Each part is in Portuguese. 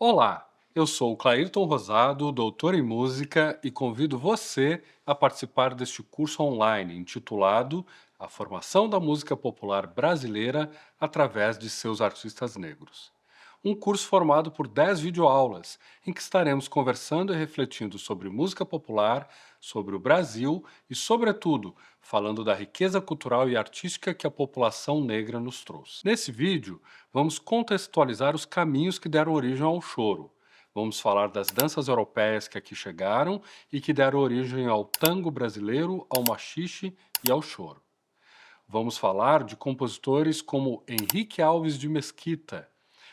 Olá, eu sou o Clairton Rosado, doutor em música, e convido você a participar deste curso online intitulado A Formação da Música Popular Brasileira através de seus artistas negros. Um curso formado por 10 videoaulas, em que estaremos conversando e refletindo sobre música popular, sobre o Brasil e, sobretudo, falando da riqueza cultural e artística que a população negra nos trouxe. Nesse vídeo, vamos contextualizar os caminhos que deram origem ao choro. Vamos falar das danças europeias que aqui chegaram e que deram origem ao tango brasileiro, ao maxixe e ao choro. Vamos falar de compositores como Henrique Alves de Mesquita,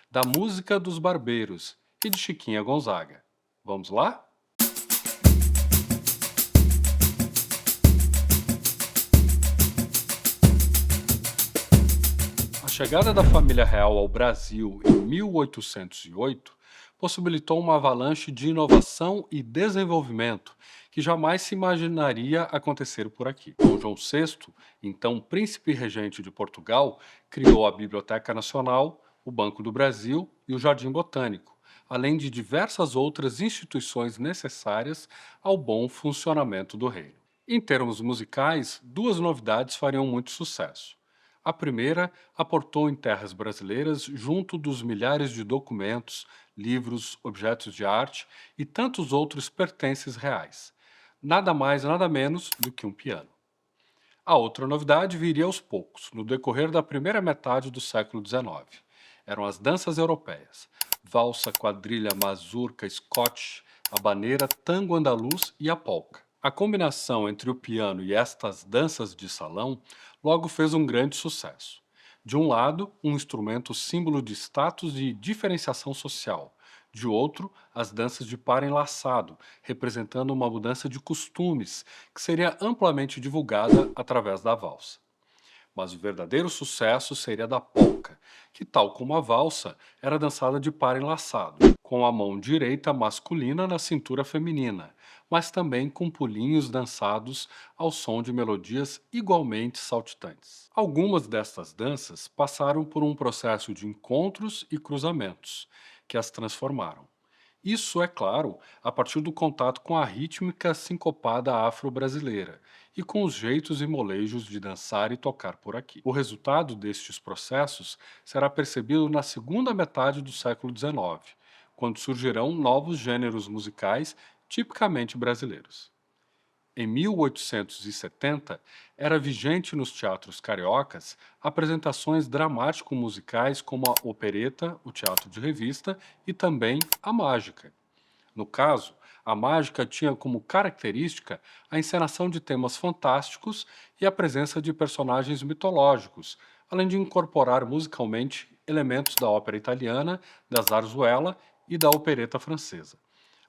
da música dos Barbeiros e de Chiquinha Gonzaga. Vamos lá? A chegada da família real ao Brasil em 1808 possibilitou uma avalanche de inovação e desenvolvimento que jamais se imaginaria acontecer por aqui. Dom João VI, então príncipe regente de Portugal, criou a Biblioteca Nacional, o Banco do Brasil e o Jardim Botânico, além de diversas outras instituições necessárias ao bom funcionamento do reino. Em termos musicais, duas novidades fariam muito sucesso. A primeira aportou em terras brasileiras, junto dos milhares de documentos, livros, objetos de arte e tantos outros pertences reais. Nada mais, nada menos do que um piano. A outra novidade viria aos poucos, no decorrer da primeira metade do século XIX. Eram as danças europeias: valsa, quadrilha, mazurca, scotch, habaneira, tango andaluz e a polca. A combinação entre o piano e estas danças de salão logo fez um grande sucesso. De um lado, um instrumento símbolo de status e diferenciação social. De outro, as danças de par enlaçado, representando uma mudança de costumes, que seria amplamente divulgada através da valsa. Mas o verdadeiro sucesso seria da polca, que, tal como a valsa, era dançada de par enlaçado, com a mão direita masculina na cintura feminina, mas também com pulinhos dançados ao som de melodias igualmente saltitantes. Algumas destas danças passaram por um processo de encontros e cruzamentos, que as transformaram. Isso, é claro, a partir do contato com a rítmica sincopada afro-brasileira e com os jeitos e molejos de dançar e tocar por aqui. O resultado destes processos será percebido na segunda metade do século XIX, quando surgirão novos gêneros musicais tipicamente brasileiros. Em 1870, era vigente nos teatros cariocas apresentações dramático-musicais como a opereta, o teatro de revista e também a mágica. No caso, a mágica tinha como característica a encenação de temas fantásticos e a presença de personagens mitológicos, além de incorporar musicalmente elementos da ópera italiana, da zarzuela e da opereta francesa,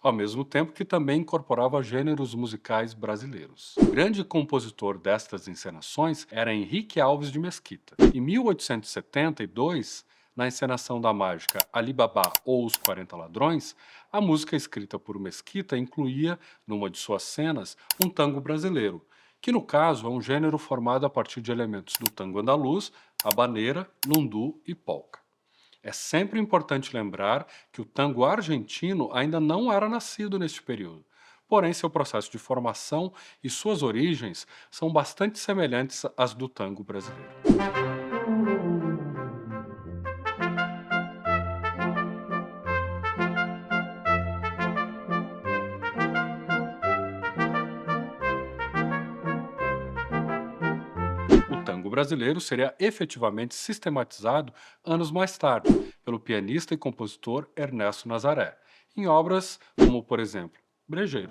ao mesmo tempo que também incorporava gêneros musicais brasileiros. O grande compositor destas encenações era Henrique Alves de Mesquita. Em 1872, na encenação da mágica Ali Babá ou Os 40 Ladrões, a música escrita por Mesquita incluía, numa de suas cenas, um tango brasileiro, que no caso é um gênero formado a partir de elementos do tango andaluz, habaneira, lundu e polca. É sempre importante lembrar que o tango argentino ainda não era nascido neste período. Porém, seu processo de formação e suas origens são bastante semelhantes às do tango brasileiro. O tango brasileiro seria efetivamente sistematizado anos mais tarde pelo pianista e compositor Ernesto Nazaré, em obras como, por exemplo, Brejeiro.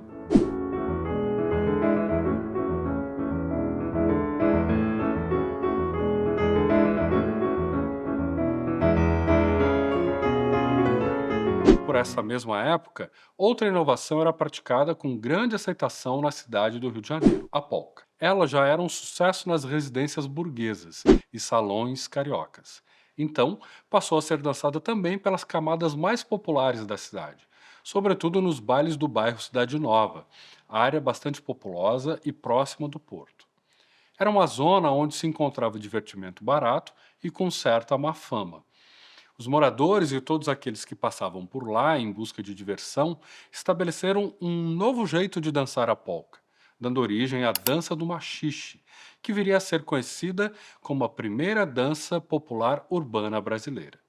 Por essa mesma época, outra inovação era praticada com grande aceitação na cidade do Rio de Janeiro, a polca. Ela já era um sucesso nas residências burguesas e salões cariocas. Então, passou a ser dançada também pelas camadas mais populares da cidade, sobretudo nos bailes do bairro Cidade Nova, área bastante populosa e próxima do porto. Era uma zona onde se encontrava divertimento barato e com certa má fama. Os moradores e todos aqueles que passavam por lá em busca de diversão estabeleceram um novo jeito de dançar a polca, dando origem à dança do machixe, que viria a ser conhecida como a primeira dança popular urbana brasileira.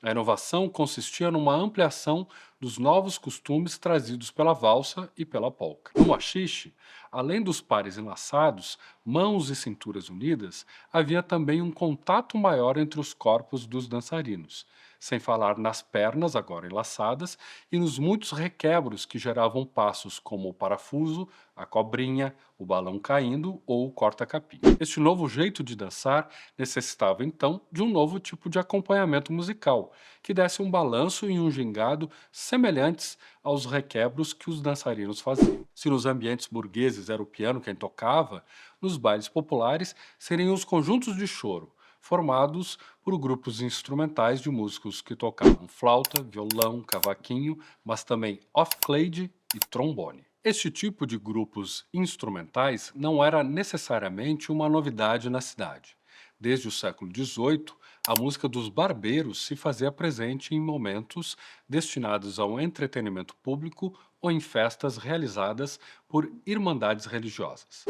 A inovação consistia numa ampliação dos novos costumes trazidos pela valsa e pela polca. No machixe, além dos pares enlaçados, mãos e cinturas unidas, havia também um contato maior entre os corpos dos dançarinos, sem falar nas pernas, agora enlaçadas, e nos muitos requebros que geravam passos como o parafuso, a cobrinha, o balão caindo ou o corta-capim. Este novo jeito de dançar necessitava então de um novo tipo de acompanhamento musical, que desse um balanço e um gingado semelhantes aos requebros que os dançarinos faziam. Se nos ambientes burgueses era o piano quem tocava, nos bailes populares seriam os conjuntos de choro, formados por grupos instrumentais de músicos que tocavam flauta, violão, cavaquinho, mas também off-clade e trombone. Este tipo de grupos instrumentais não era necessariamente uma novidade na cidade. Desde o século XVIII, a música dos barbeiros se fazia presente em momentos destinados ao entretenimento público ou em festas realizadas por irmandades religiosas.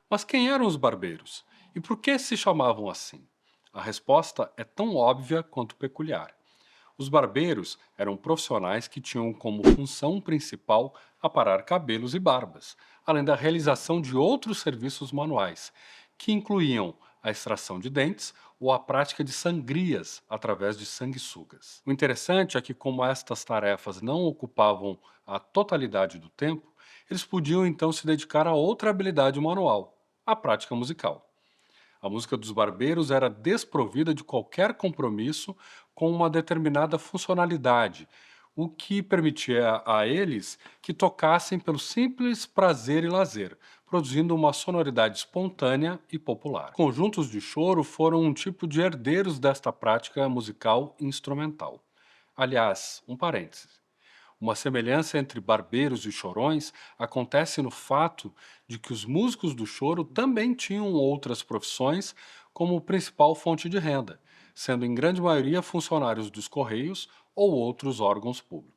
Mas quem eram os barbeiros? E por que se chamavam assim? A resposta é tão óbvia quanto peculiar. Os barbeiros eram profissionais que tinham como função principal aparar cabelos e barbas, além da realização de outros serviços manuais, que incluíam a extração de dentes ou a prática de sangrias através de sanguessugas. O interessante é que, como estas tarefas não ocupavam a totalidade do tempo, eles podiam então se dedicar a outra habilidade manual, a prática musical. A música dos barbeiros era desprovida de qualquer compromisso com uma determinada funcionalidade, o que permitia a eles que tocassem pelo simples prazer e lazer, produzindo uma sonoridade espontânea e popular. Conjuntos de choro foram um tipo de herdeiros desta prática musical instrumental. Aliás, um parêntese. Uma semelhança entre barbeiros e chorões acontece no fato de que os músicos do choro também tinham outras profissões como principal fonte de renda, sendo em grande maioria funcionários dos Correios ou outros órgãos públicos.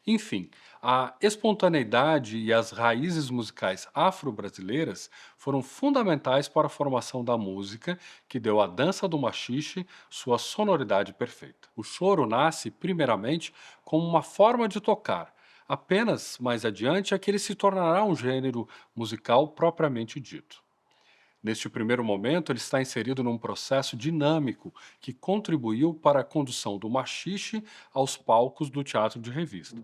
Enfim, a espontaneidade e as raízes musicais afro-brasileiras foram fundamentais para a formação da música que deu à dança do maxixe sua sonoridade perfeita. O choro nasce, primeiramente, como uma forma de tocar. Apenas mais adiante é que ele se tornará um gênero musical propriamente dito. Neste primeiro momento, ele está inserido num processo dinâmico que contribuiu para a condução do maxixe aos palcos do teatro de revista.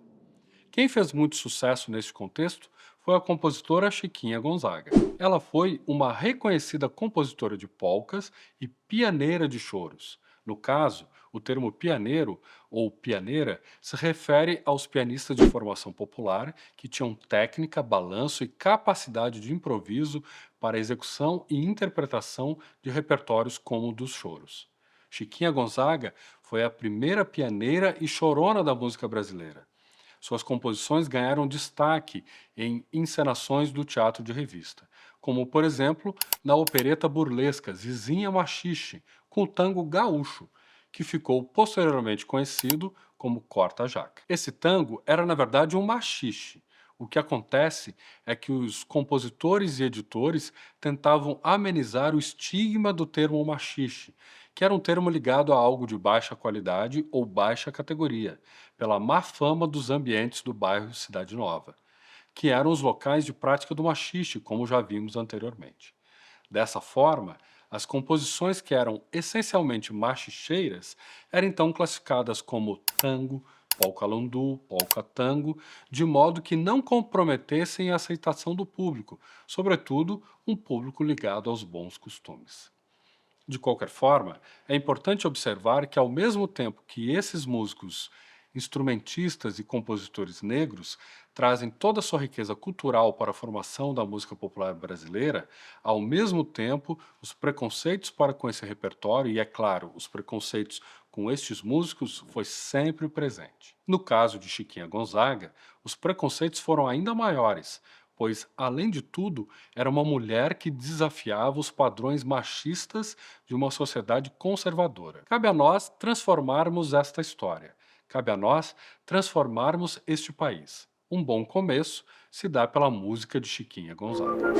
Quem fez muito sucesso nesse contexto foi a compositora Chiquinha Gonzaga. Ela foi uma reconhecida compositora de polcas e pianeira de choros. No caso, o termo pianeiro ou pianeira se refere aos pianistas de formação popular que tinham técnica, balanço e capacidade de improviso para execução e interpretação de repertórios como o dos choros. Chiquinha Gonzaga foi a primeira pianeira e chorona da música brasileira. Suas composições ganharam destaque em encenações do teatro de revista, como, por exemplo, na opereta burlesca Zizinha Machixe, com o tango gaúcho, que ficou posteriormente conhecido como Corta-Jaca. Esse tango era, na verdade, um machixe. O que acontece é que os compositores e editores tentavam amenizar o estigma do termo machixe, que era um termo ligado a algo de baixa qualidade ou baixa categoria, pela má fama dos ambientes do bairro Cidade Nova, que eram os locais de prática do machixe, como já vimos anteriormente. Dessa forma, as composições que eram essencialmente machicheiras eram então classificadas como tango, polca-lundu, polca-tango, de modo que não comprometessem a aceitação do público, sobretudo um público ligado aos bons costumes. De qualquer forma, é importante observar que, ao mesmo tempo que esses músicos, instrumentistas e compositores negros trazem toda a sua riqueza cultural para a formação da música popular brasileira, ao mesmo tempo, os preconceitos para com esse repertório e, é claro, os preconceitos com estes músicos foi sempre presente. No caso de Chiquinha Gonzaga, os preconceitos foram ainda maiores, pois, além de tudo, era uma mulher que desafiava os padrões machistas de uma sociedade conservadora. Cabe a nós transformarmos esta história. Cabe a nós transformarmos este país. Um bom começo se dá pela música de Chiquinha Gonzaga.